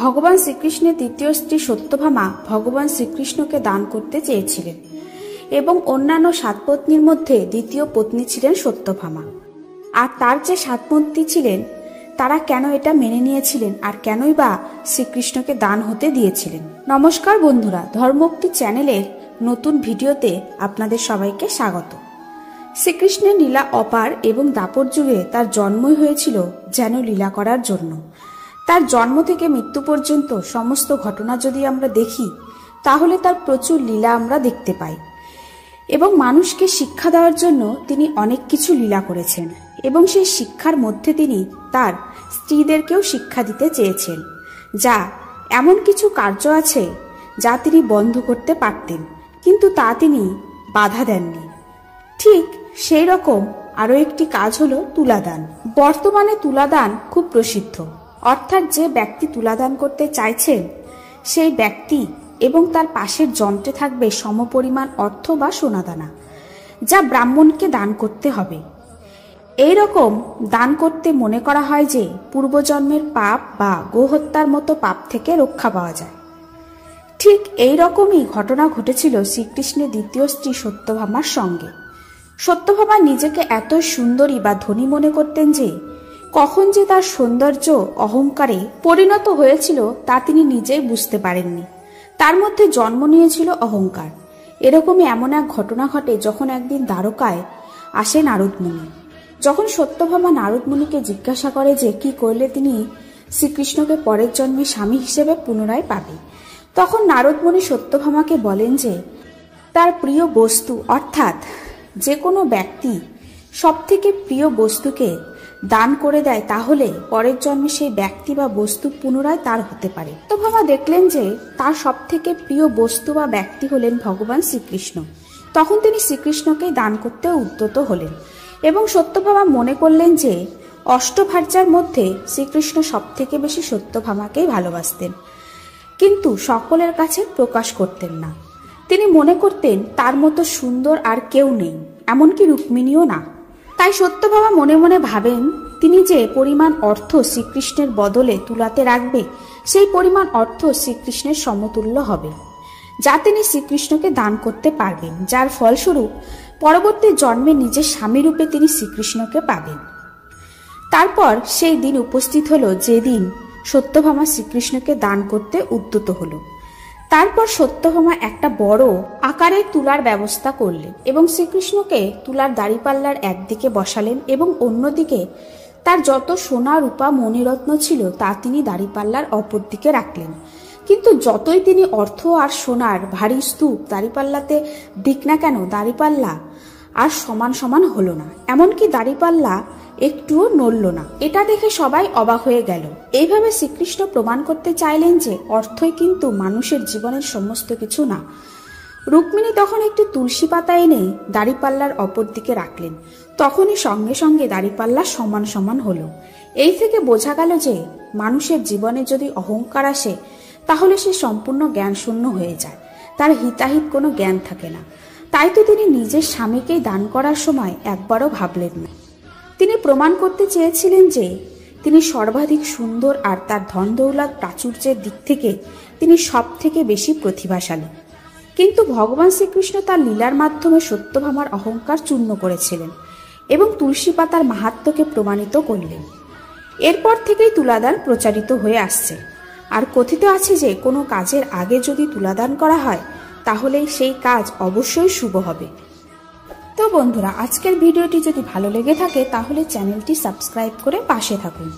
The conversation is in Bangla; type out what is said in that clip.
ভগবান শ্রীকৃষ্ণের দ্বিতীয় স্ত্রী সত্যভামা ভগবান শ্রীকৃষ্ণকে দান করতে চেয়েছিলেন এবং অন্যান্য 7 পত্নীর মধ্যে দ্বিতীয় পত্নী ছিলেন সত্যভামা। আর তার যে 7 পত্নী ছিলেন তারা কেন এটা মেনে নিয়েছিলেন আর কেনই বা শ্রীকৃষ্ণকে দান হতে দিয়েছিলেন। নমস্কার বন্ধুরা, ধর্মোক্তি চ্যানেলের নতুন ভিডিওতে আপনাদের সবাইকে স্বাগত। শ্রীকৃষ্ণের লীলা অপার এবং দাপর যুগে তার জন্মই হয়েছিল যেন লীলা করার জন্য। তার জন্ম থেকে মৃত্যু পর্যন্ত সমস্ত ঘটনা যদি আমরা দেখি তাহলে তার প্রচুর লীলা আমরা দেখতে পাই এবং মানুষকে শিক্ষা দেওয়ার জন্য তিনি অনেক কিছু লীলা করেছেন এবং সেই শিক্ষার মধ্যে তিনি তার স্ত্রীদেরকেও শিক্ষা দিতে চেয়েছেন। যা এমন কিছু কার্য আছে যা তিনি বন্ধ করতে পারতেন, কিন্তু তা তিনি বাধা দেননি। ঠিক সেই রকম আরো একটি কাজ হলো তুলাদান। বর্তমানে তুলাদান খুব প্রসিদ্ধ, অর্থাৎ যে ব্যক্তি তুলাদান করতে চাইছেন সেই ব্যক্তি এবং তার পাশের যন্ত্রে থাকবে সমপরিমাণ অর্থ বা সোনাদানা, যা ব্রাহ্মণকে দান করতে হবে। এই রকম দান করতে মনে করা হয় যে পূর্বজন্মের পাপ বা গোহত্যার মতো পাপ থেকে রক্ষা পাওয়া যায়। ঠিক এই রকমই ঘটনা ঘটেছিল শ্রীকৃষ্ণের দ্বিতীয় স্ত্রী সত্যভামার সঙ্গে। সত্যভামা নিজেকে এত সুন্দরী বা ধনী মনে করতেন যে কখন যে তার সৌন্দর্য অহংকারে পরিণত হয়েছিল তা তিনি নিজেই বুঝতে পারেননি। তার মধ্যে জন্ম নিয়েছিল অহংকার। এরকমই এমন এক ঘটনা ঘটে যখন একদিন দ্বারকায় আসে নারদ মুনি। যখন সত্যভামা নারদ মুনিকে জিজ্ঞাসা করে যে কি করলে তিনি শ্রীকৃষ্ণকে পরের জন্মে স্বামী হিসেবে পুনরায় পাবে, তখন নারদ মুনি সত্যভামাকে বলেন যে তার প্রিয় বস্তু, অর্থাৎ যে কোনো ব্যক্তি সবথেকে প্রিয় বস্তুকে দান করে দেয় তাহলে পরের জন্মে সেই ব্যক্তি বা বস্তু পুনরায় তার হতে পারে। সত্যভামা দেখলেন যে তার সবথেকে প্রিয় বস্তু বা ব্যক্তি হলেন ভগবান শ্রীকৃষ্ণ। তখন তিনি শ্রীকৃষ্ণকে দান করতে উদ্যত হলেন এবং সত্যভামা মনে করলেন যে অষ্টভার্যার মধ্যে শ্রীকৃষ্ণ সবথেকে বেশি সত্যভামাকেই ভালোবাসতেন, কিন্তু সকলের কাছে প্রকাশ করতেন না। তিনি মনে করতেন তার মতো সুন্দর আর কেউ নেই, এমনকি রুক্মিণীও না। তাই সত্যভামা মনে মনে ভাবেন তিনি যে পরিমাণ অর্থ শ্রীকৃষ্ণের বদলে তুলাতে রাখবে সেই পরিমাণ অর্থ শ্রীকৃষ্ণের সমতুল্য হবে, যা তিনি শ্রীকৃষ্ণকে দান করতে পারবেন, যার ফলস্বরূপ পরবর্তী জন্মে নিজের স্বামী রূপে তিনি শ্রীকৃষ্ণকে পাবেন। তারপর সেই দিন উপস্থিত হলো যেদিন সত্যভামা শ্রীকৃষ্ণকে দান করতে উদ্যত হলো। তারপর সত্যভামা একটা বড় আকারের তুলার ব্যবস্থা করলেন এবং শ্রীকৃষ্ণকে তুলার দাঁড়িপাল্লার একদিকে বসালেন এবং অন্যদিকে তার যত সোনা রূপা মণিরত্ন ছিল তা তিনি দাঁড়িপাল্লার অপর দিকে রাখলেন। কিন্তু যতই তিনি অর্থ আর সোনার ভারী স্তূপ দাঁড়িপাল্লাতে দিক না কেন, দাঁড়িপাল্লা আর সমান সমান হলো না, এমনকি দাঁড়িপাল্লা একটুও নড়ল না। এটা দেখে সবাই অবাক হয়ে গেল। এইভাবে শ্রীকৃষ্ণ প্রমাণ করতে চাইলেন যে অর্থই কিন্তু মানুষের জীবনের সমস্ত কিছু না। রুক্মিণী তখন একটি তুলসী পাতা এনে দাঁড়িপাল্লার অপর দিকে রাখলেন। তখনই সঙ্গে সঙ্গে দাঁড়িপাল্লা সমান সমান হলো। এই থেকে বোঝা গেল যে মানুষের জীবনে যদি অহংকার আসে তাহলে সে সম্পূর্ণ জ্ঞান শূন্য হয়ে যায়, তার হিতাহিত কোনো জ্ঞান থাকে না। তাই তো তিনি নিজের স্বামীকেই দান করার সময় একবারও ভাবলেন না। তিনি প্রমাণ করতে চেয়েছিলেন যে তিনি সর্বাধিক সুন্দর আর তার ধন দৌলত প্রাচুর্যের দিক থেকে তিনি সব থেকে বেশি প্রতিভাশালী। কিন্তু ভগবান শ্রীকৃষ্ণ তার লীলার মাধ্যমে সত্যভামার অহংকার চূর্ণ করেছিলেন এবং তুলসী পাতার মাহাত্ম্যকে প্রমাণিত করলেন। এরপর থেকেই তুলাদান প্রচারিত হয়ে আসছে। আর কথিত আছে যে কোনো কাজের আগে যদি তুলাদান করা হয় তাহলে সেই কাজ অবশ্যই শুভ হবে। তো বন্ধুরা, আজকের ভিডিওটি যদি ভালো লেগে থাকে তাহলে চ্যানেলটি সাবস্ক্রাইব করে পাশে থাকুন।